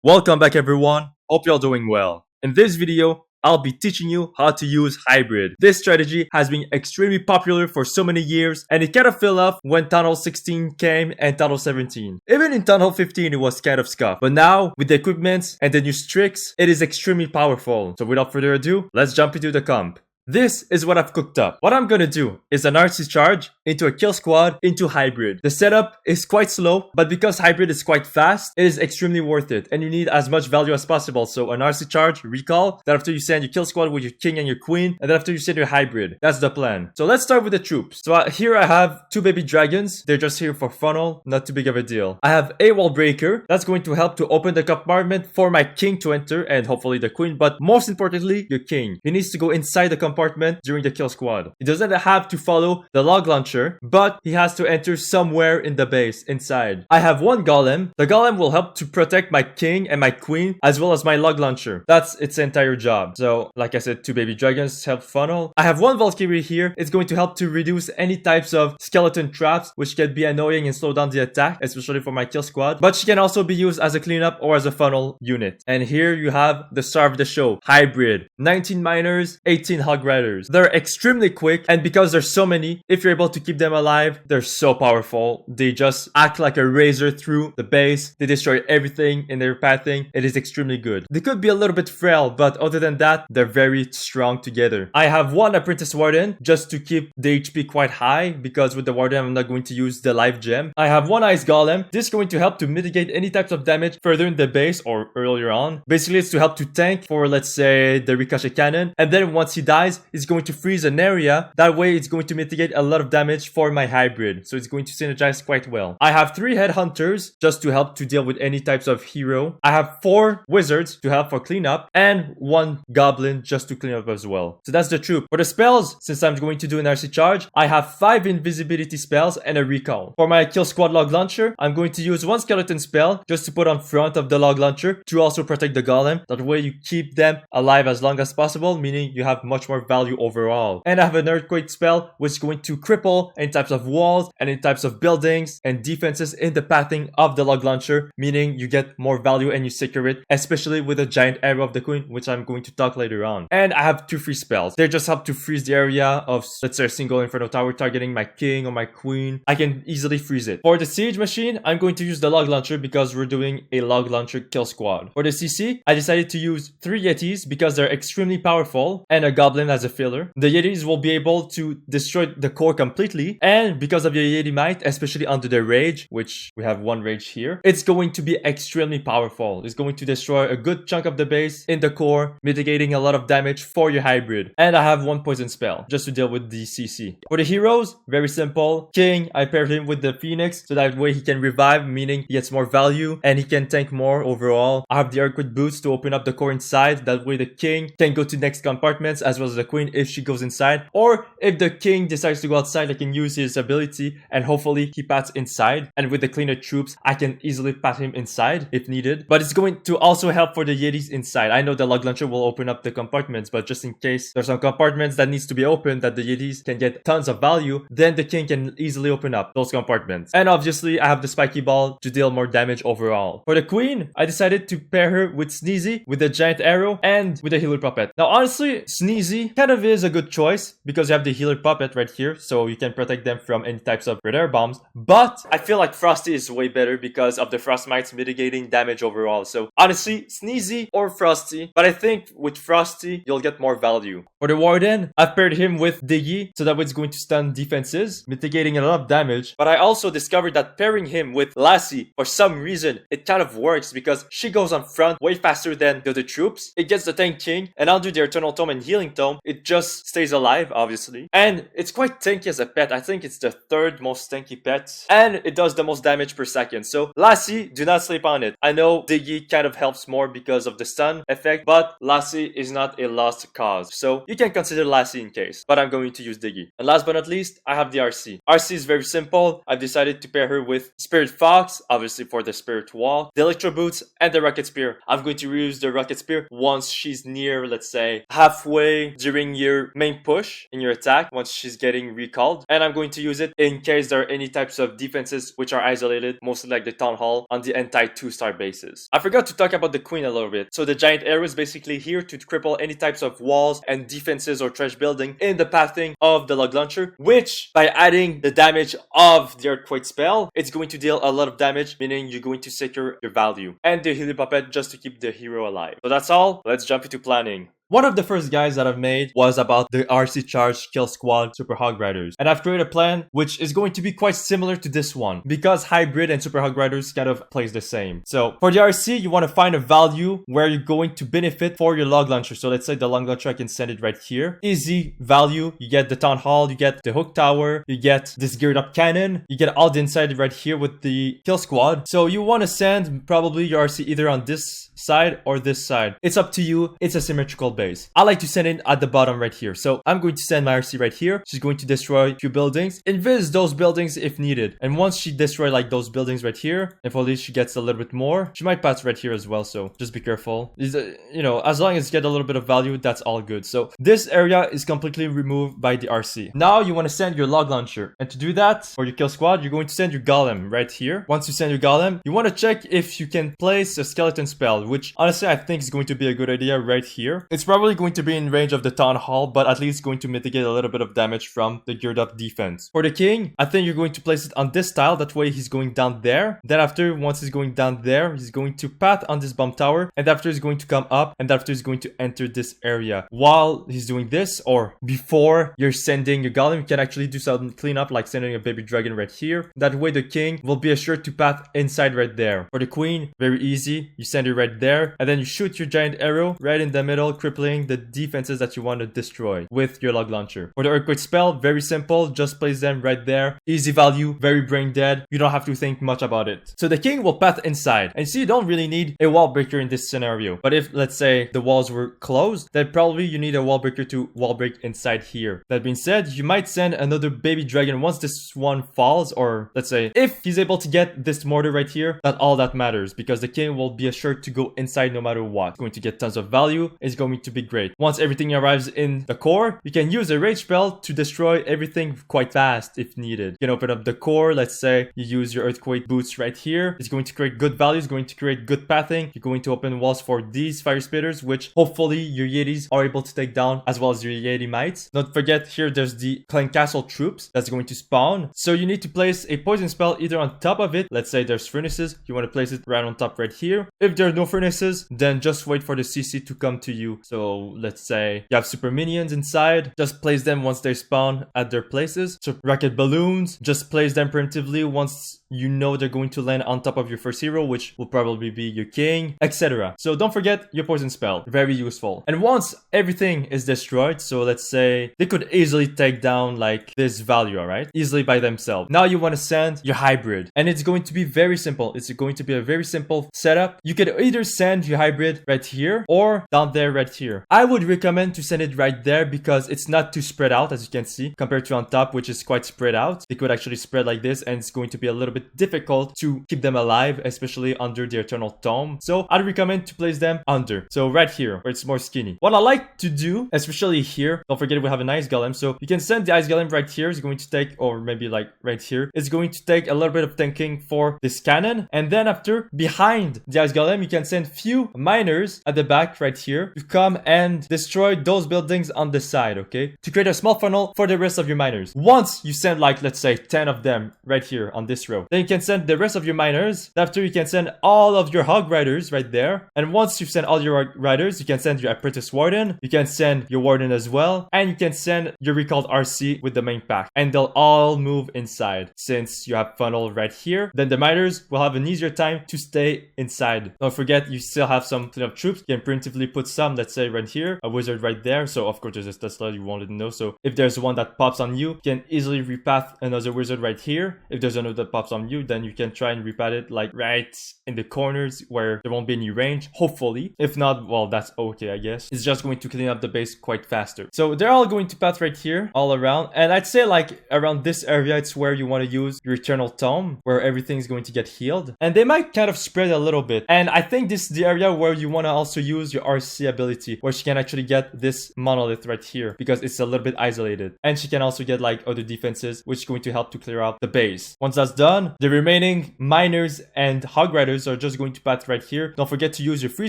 Welcome back everyone, hope you're doing well. In this video, I'll be teaching you how to use hybrid. This strategy has been extremely popular for so many years and it kind of fell off when Tunnel 16 came and Tunnel 17. Even in Tunnel 15 it was kind of scuffed, but now with the equipment and the new tricks, it is extremely powerful. So without further ado, let's jump into the comp. This is what I've cooked up. What I'm gonna do is an RC charge into a kill squad into hybrid. The setup is quite slow, but because hybrid is quite fast, it is extremely worth it. And you need as much value as possible. So an RC charge, recall, then after you send your kill squad with your king and your queen, and then after you send your hybrid. That's the plan. So let's start with the troops. So here I have two baby dragons. They're just here for funnel, not too big of a deal. I have a wall breaker. That's going to help to open the compartment for my king to enter and hopefully the queen. But most importantly, your king. He needs to go inside the compartment during the kill squad. He doesn't have to follow the log launcher, but he has to enter somewhere in the base, inside. I have one golem. The golem will help to protect my king and my queen, as well as my log launcher. That's its entire job. So, like I said, two baby dragons help funnel. I have one Valkyrie here. It's going to help to reduce any types of skeleton traps, which can be annoying and slow down the attack, especially for my kill squad. But she can also be used as a cleanup or as a funnel unit. And here you have the star of the show, hybrid. 19 miners, 18 hog riders. They're extremely quick, and because there's so many, if you're able to keep them alive, they're so powerful. They just act like a razor through the base. They destroy everything in their pathing. It is extremely good. They could be a little bit frail, but other than that, they're very strong together. I have one apprentice warden just to keep the HP quite high, because with the warden I'm not going to use the life gem. I have one ice golem. This is going to help to mitigate any types of damage further in the base or earlier on. Basically, it's to help to tank for, let's say, the ricochet cannon, and then once he dies, it's going to freeze an area. That way it's going to mitigate a lot of damage for my hybrid, so it's going to synergize quite well. I have 3 headhunters just to help to deal with any types of hero. I have 4 wizards to help for cleanup and 1 goblin just to clean up as well. So that's the troop. For the spells, since I'm going to do an RC charge, I have 5 invisibility spells and a recall. For my kill squad log launcher, I'm going to use 1 skeleton spell just to put on front of the log launcher to also protect the golem. That way you keep them alive as long as possible, meaning you have much more value overall. And I have an earthquake spell which is going to cripple any types of walls and any types of buildings and defenses in the pathing of the log launcher, meaning you get more value and you secure it, especially with a giant arrow of the queen, which I'm going to talk later on. And I have 2 free spells. They just help to freeze the area of, let's say, a single inferno tower targeting my king or my queen. I can easily freeze it. For the siege machine, I'm going to use the log launcher because we're doing a log launcher kill squad. For the CC, I decided to use 3 yetis because they're extremely powerful and a goblin as a filler. The yetis will be able to destroy the core completely, and because of your yeti might, especially under the rage, which we have 1 rage here, it's going to be extremely powerful. It's going to destroy a good chunk of the base in the core, mitigating a lot of damage for your hybrid. And I have 1 poison spell just to deal with the CC. For the heroes, very simple. King, I paired him with the Phoenix so that way he can revive, meaning he gets more value and he can tank more overall. I have the earthquake boots to open up the core inside. That way the king can go to next compartments as well as the queen if she goes inside. Or if the king decides to go outside, I can use his ability and hopefully he pats inside. And with the cleaner troops, I can easily pat him inside if needed. But it's going to also help for the yetis inside. I know the log launcher will open up the compartments, but just in case there's some compartments that needs to be opened that the yetis can get tons of value, then the king can easily open up those compartments. And obviously, I have the spiky ball to deal more damage overall. For the queen, I decided to pair her with Sneezy, with the giant arrow, and with the healer puppet. Now, honestly, Sneezy kind of is a good choice because you have the healer puppet right here, so you can protect them from any types of red air bombs. But I feel like Frosty is way better because of the frost mites mitigating damage overall. So honestly, Sneezy or Frosty, but I think with Frosty, you'll get more value. For the warden, I've paired him with Diggy, so that way it's going to stun defenses, mitigating a lot of damage. But I also discovered that pairing him with Lassie, for some reason, it kind of works because she goes on front way faster than the other troops. It gets the tank king, and I'll do the Eternal Tome and Healing Tome. It just stays alive, obviously. And it's quite tanky as a pet. I think it's the 3rd most tanky pet. And it does the most damage per second. So Lassie, do not sleep on it. I know Diggy kind of helps more because of the stun effect, but Lassie is not a lost cause. So you can consider Lassie in case. But I'm going to use Diggy. And last but not least, I have the RC. RC is very simple. I've decided to pair her with Spirit Fox, obviously for the Spirit Wall, the Electro Boots, and the Rocket Spear. I'm going to reuse the Rocket Spear once she's near, let's say, halfway during your main push in your attack once she's getting recalled. And I'm going to use it in case there are any types of defenses which are isolated, mostly like the Town Hall on the anti-2-star bases. I forgot to talk about the Queen a little bit. So the giant arrow is basically here to cripple any types of walls and defenses or trash building in the pathing of the log launcher, which by adding the damage of the earthquake spell, it's going to deal a lot of damage, meaning you're going to secure your value. And the healing puppet just to keep the hero alive. So that's all. Let's jump into planning. One of the first guys that I've made was about the RC Charge Kill Squad Super Hog Riders. And I've created a plan which is going to be quite similar to this one because Hybrid and Super Hog Riders kind of plays the same. So for the RC, you want to find a value where you're going to benefit for your log launcher. So let's say the log launcher, I can send it right here. Easy value. You get the Town Hall, you get the Hook Tower, you get this geared up cannon, you get all the inside right here with the Kill Squad. So you want to send probably your RC either on this side or this side. It's up to you. It's a symmetrical base. I like to send it at the bottom right here. So I'm going to send my RC right here. She's going to destroy a few buildings. Invis those buildings if needed. And once she destroys like those buildings right here, if only she gets a little bit more, she might pass right here as well. So just be careful. You know, as long as you get a little bit of value, that's all good. So this area is completely removed by the RC. Now you want to send your log launcher. And to do that, for your kill squad, you're going to send your golem right here. Once you send your golem, you want to check if you can place a skeleton spell, which honestly I think is going to be a good idea right here. It's probably going to be in range of the Town Hall, but at least going to mitigate a little bit of damage from the geared up defense. For the king, I think you're going to place it on this tile. That way he's going down there. Then after, once he's going down there, he's going to path on this bomb tower. And after he's going to come up. And after he's going to enter this area. While he's doing this, or before you're sending your golem, you can actually do some cleanup, like sending a baby dragon right here. That way the king will be assured to path inside right there. For the queen, very easy. You send it right there. And then you shoot your giant arrow right in the middle, crippling the defenses that you want to destroy with your log launcher. For the earthquake spell, very simple. Just place them right there. Easy value, very brain dead. You don't have to think much about it. So the king will path inside. And see, you don't really need a wall breaker in this scenario. But if, let's say, the walls were closed, then probably you need a wall breaker to wall break inside here. That being said, you might send another baby dragon once this one falls, or let's say, if he's able to get this mortar right here, that's all that matters, because the king will be assured to go inside no matter what. It's going to get tons of value. It's going to be great. Once everything arrives in the core, you can use a rage spell to destroy everything quite fast if needed. You can open up the core. Let's say you use your earthquake boots right here. It's going to create good value. It's going to create good pathing. You're going to open walls for these fire spitters, which hopefully your Yetis are able to take down, as well as your Yeti mites. Don't forget, here there's the Clan Castle troops that's going to spawn. So you need to place a poison spell either on top of it. Let's say there's furnaces. You want to place it right on top right here. If there are no furnaces, then just wait for the CC to come to you. So let's say you have super minions inside. Just place them once they spawn at their places. So rocket balloons, just place them preemptively once you know they're going to land on top of your first hero, which will probably be your king, etc. So don't forget your poison spell, very useful. And once everything is destroyed, so let's say they could easily take down like this value, all right, easily by themselves. Now you want to send your hybrid, and it's going to be very simple. It's going to be a very simple setup. You could either send your hybrid right here or down there right here. I would recommend to send it right there because it's not too spread out, as you can see, compared to on top, which is quite spread out. They could actually spread like this, and it's going to be a little bit difficult to keep them alive, especially under the Eternal Tome. So I'd recommend to place them under. So right here, where it's more skinny. What I like to do, especially here, don't forget we have an ice golem. So you can send the ice golem right here. It's going to take, or maybe like right here, it's going to take a little bit of tanking for this cannon. And then after, behind the ice golem, you can send few miners at the back right here to come and destroy those buildings on the side, okay? To create a small funnel for the rest of your miners. Once you send like, let's say 10 of them right here on this row, then you can send the rest of your miners. After, you can send all of your hog riders right there. And once you've sent all your riders, you can send your apprentice warden. You can send your warden as well. And you can send your recalled RC with the main pack. And they'll all move inside. Since you have funnel right here, then the miners will have an easier time to stay inside. Don't forget, you still have some of troops. You can preemptively put some, let's say right here, a wizard right there. So of course there's a Tesla you wanted to know. So if there's one that pops on you, you can easily repath another wizard right here. If there's another that pops on you, then you can try and repath it like right in the corners where there won't be any range, hopefully. If not, well, that's okay, I guess. It's just going to clean up the base quite faster. So they're all going to path right here all around, and I'd say like around this area, it's where you want to use your Eternal Tome, where everything's going to get healed, and they might kind of spread a little bit. And I think this is the area where you want to also use your RC ability, where she can actually get this monolith right here because it's a little bit isolated. And she can also get like other defenses, which is going to help to clear out the base. Once that's done, the remaining miners and hog riders are just going to path right here. Don't forget to use your free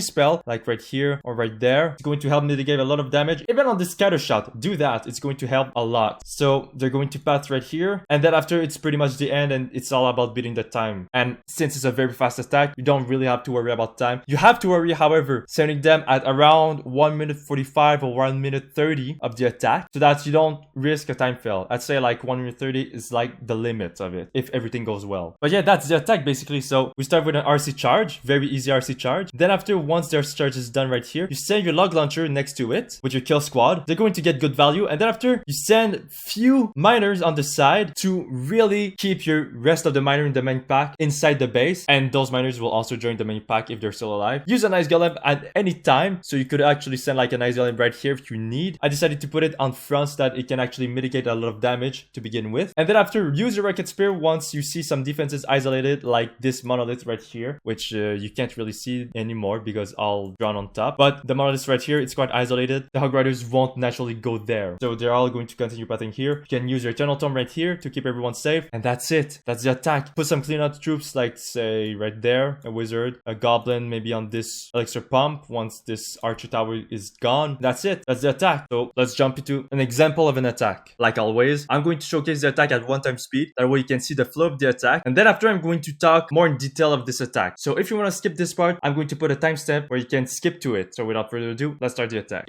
spell, like right here or right there. It's going to help mitigate a lot of damage. Even on the scatter shot, do that. It's going to help a lot. So they're going to path right here. And then after, it's pretty much the end, and it's all about beating the time. And since it's a very fast attack, you don't really have to worry about time. You have to worry, however, sending them at around 1 minute 45 or 1 minute 30 of the attack, so that you don't risk a time fail. I'd say like 1 minute 30 is like the limit of it if everything goes well. But yeah, that's the attack basically. So we start with an RC charge, very easy RC charge. Then after, once their charge is done right here, you send your log launcher next to it with your kill squad. They're going to get good value. And then after, you send few miners on the side to really keep your rest of the miner in the main pack inside the base. And those miners will also join the main pack if they're still alive. Use an ice golem at any time, so you could actually send like an ice golem right here if you need. I decided to put it on front so that it can actually mitigate a lot of damage to begin with. And then after, use your rocket spear once you see some defenses isolated, like this monolith right here, which you can't really see anymore because all drawn on top. But the monolith right here, it's quite isolated. The hog riders won't naturally go there, so they're all going to continue pathing here. You can use your eternal tome right here to keep everyone safe, and that's it. That's the attack. Put some clean out troops, like say right there, a wizard, a goblin, maybe on this elixir pump. Once this archer tower is gone, that's it. That's the attack. So let's jump into an example of an attack. Like always, I'm going to showcase the attack at 1 time speed. That way you can see the flow of the attack. And then after, I'm going to talk more in detail of this attack. So if you want to skip this part, I'm going to put a timestamp where you can skip to it. So without further ado, let's start the attack.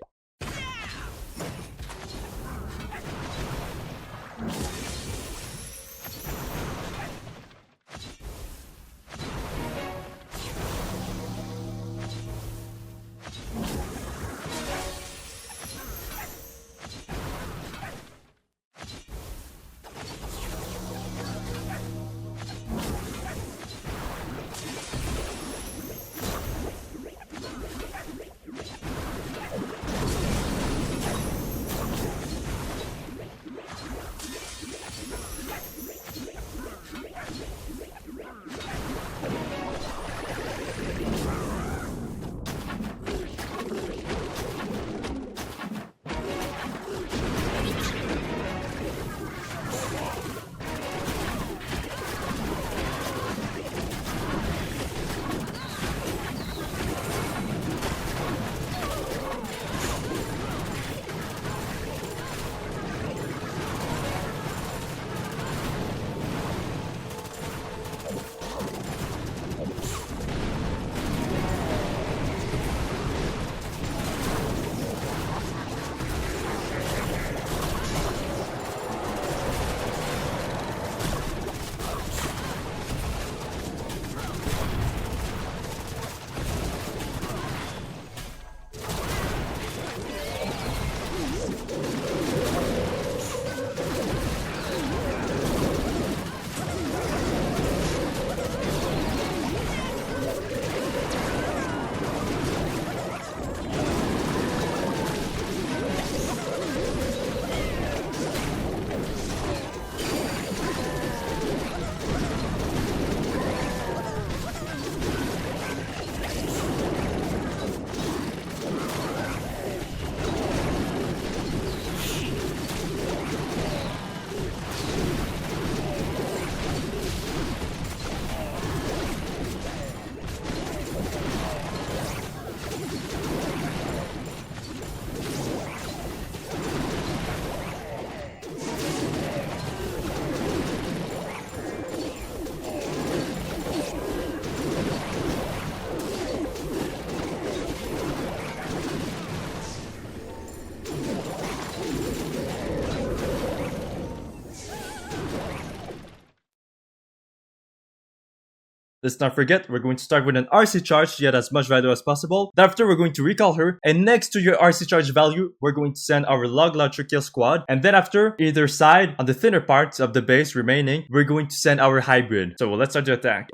Let's not forget, we're going to start with an RC charge to get as much value as possible. Thereafter, we're going to recall her. And next to your RC charge value, we're going to send our log launcher kill squad. And then after, either side, on the thinner parts of the base remaining, we're going to send our hybrid. So let's start the attack.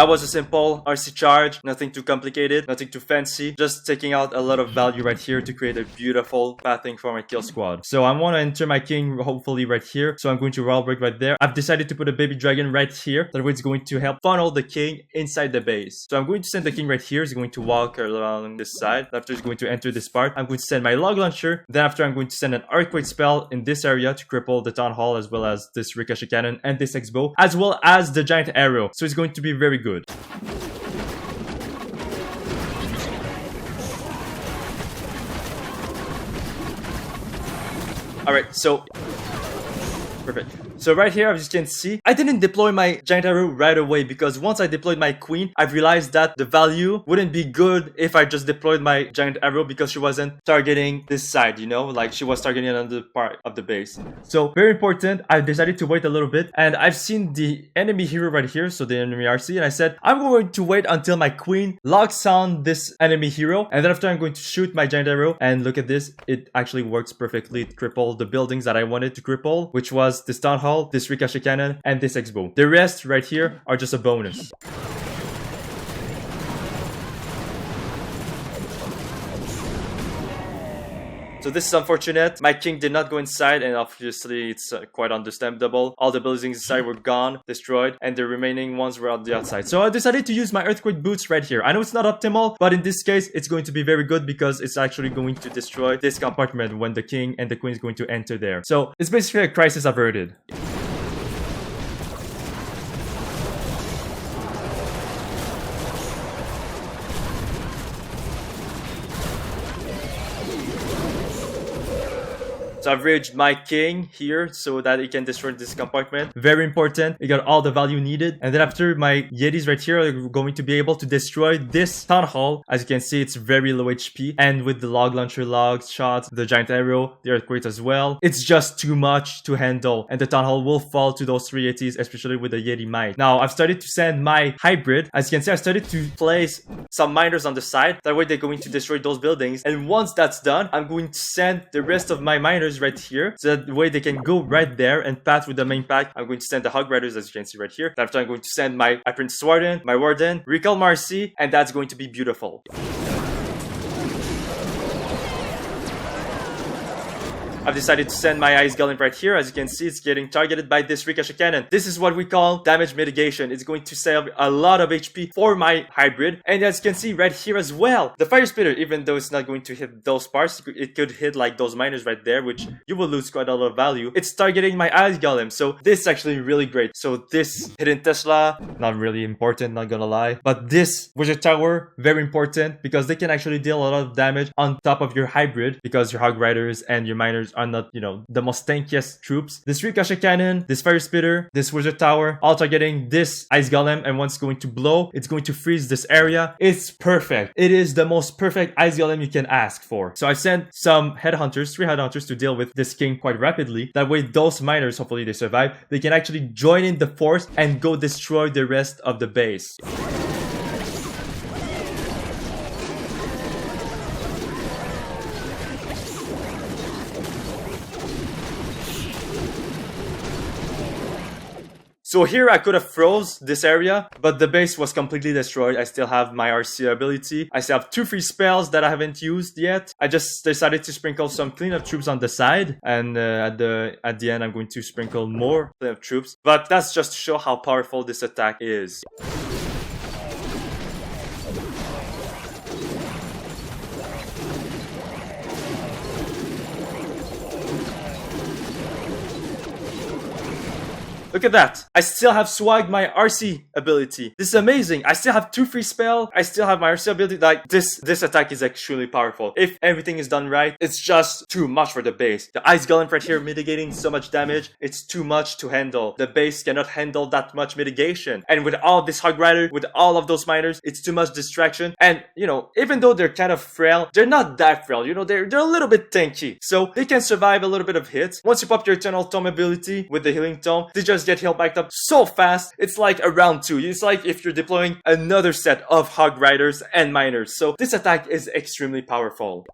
that was a simple RC charge, nothing too complicated, nothing too fancy, just taking out a lot of value right here to create a beautiful pathing for my kill squad. So I want to enter my king hopefully right here, so I'm going to wall break right there. I've decided to put a baby dragon right here, that way it's going to help funnel the king inside the base. So I'm going to send the king right here, he's going to walk along this side, after he's going to enter this part. I'm going to send my log launcher, then after I'm going to send an earthquake spell in this area to cripple the town hall, as well as this ricochet cannon and this X-bow, as well as the giant arrow. So it's going to be very good. Alright, so perfect. So right here, as you can see, I didn't deploy my giant arrow right away because once I deployed my queen, I've realized that the value wouldn't be good if I just deployed my giant arrow because she wasn't targeting this side, you know, like she was targeting another part of the base. So very important, I decided to wait a little bit, and I've seen the enemy hero right here, so the enemy RC, and I said, I'm going to wait until my queen locks on this enemy hero, and then after I'm going to shoot my giant arrow, and look at this, it actually works perfectly. It crippled the buildings that I wanted to cripple, which was this town hall, this ricochet cannon, and this X-bow. The rest right here are just a bonus. So this is unfortunate. My king did not go inside, and obviously it's quite understandable. All the buildings inside were gone, destroyed, and the remaining ones were on the outside. So I decided to use my earthquake boots right here. I know it's not optimal, but in this case, it's going to be very good because it's actually going to destroy this compartment when the king and the queen is going to enter there. So it's basically a crisis averted. So I've raised my king here so that it can destroy this compartment. Very important. It got all the value needed. And then after, my Yetis right here are going to be able to destroy this town hall. As you can see, it's very low HP. And with the log launcher logs, shots, the giant arrow, the earthquake as well, it's just too much to handle. And the town hall will fall to those 3 Yetis, especially with the Yeti might. Now, I've started to send my hybrid. As you can see, I started to place some miners on the side. That way, they're going to destroy those buildings. And once that's done, I'm going to send the rest of my miners right here, so that way they can go right there and pass with the main pack. I'm going to send the Hog Riders, as you can see right here. After, I'm going to send my Prince Warden, my Warden, Recall Marcy, and that's going to be beautiful. I've decided to send my Ice Golem right here. As you can see, it's getting targeted by this Ricochet Cannon. This is what we call damage mitigation. It's going to save a lot of HP for my hybrid. And as you can see right here as well, the Fire Spitter, even though it's not going to hit those parts, it could hit like those miners right there, which you will lose quite a lot of value. It's targeting my Ice Golem. So this is actually really great. So this Hidden Tesla, not really important, not gonna lie. But this Wizard Tower, very important because they can actually deal a lot of damage on top of your hybrid because your Hog Riders and your miners are not, you know, the most tankiest troops. This Ricochet Cannon, this Fire Spitter, this Wizard Tower, all targeting this Ice Golem, and once it's going to blow, it's going to freeze this area. It's perfect. It is the most perfect Ice Golem you can ask for. So I sent some headhunters, 3 headhunters, to deal with this king quite rapidly. That way those miners, hopefully they survive, they can actually join in the force and go destroy the rest of the base. So here I could have froze this area, but the base was completely destroyed. I still have my RC ability. I still have 2 free spells that I haven't used yet. I just decided to sprinkle some cleanup troops on the side, and at the end I'm going to sprinkle more cleanup troops. But that's just to show how powerful this attack is. Look at that. I still have swagged my RC ability. This is amazing. I still have 2 free spell. I still have my RC ability. Like, this attack is extremely powerful. If everything is done right, it's just too much for the base. The Ice Golem right here mitigating so much damage. It's too much to handle. The base cannot handle that much mitigation. And with all this Hog Rider, with all of those miners, it's too much distraction. And, you know, even though they're kind of frail, they're not that frail. You know, they're a little bit tanky. So they can survive a little bit of hits. Once you pop your Eternal Tome ability with the Healing Tome, they just get healed back up so fast. It's like a round 2. It's like if you're deploying another set of Hog Riders and miners. So this attack is extremely powerful.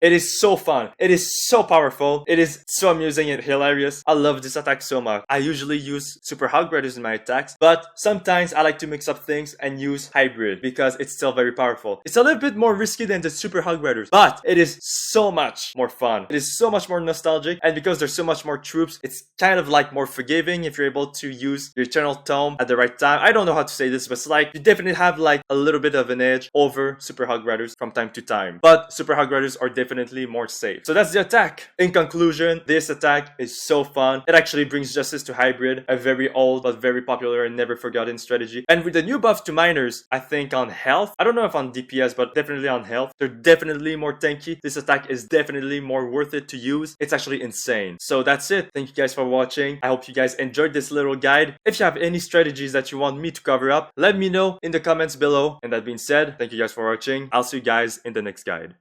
It is so fun. It is so powerful. It is so amusing and hilarious. I love this attack so much. I usually use Super Hog Riders in my attacks, but sometimes I like to mix up things and use Hybrid because it's still very powerful. It's a little bit more risky than the Super Hog Riders, but it is so much more fun. It is so much more nostalgic, and because there's so much more troops, it's kind of like more forgiving if you're able to use your Eternal Tome at the right time. I don't know how to say this, but it's like you definitely have like a little bit of an edge over Super Hog Riders from time to time. But Super Hog Riders are definitely more safe. So that's the attack. In conclusion, this attack is so fun. It actually brings justice to Hybrid, a very old but very popular and never forgotten strategy. And with the new buffs to miners, I think on health, I don't know if on DPS, but definitely on health, they're definitely more tanky. This attack is definitely more worth it to use. It's actually insane. So that's it. Thank you guys for watching. I hope you guys enjoyed this little guide. If you have any strategies that you want me to cover up, let me know in the comments below. And that being said, thank you guys for watching. I'll see you guys in the next guide.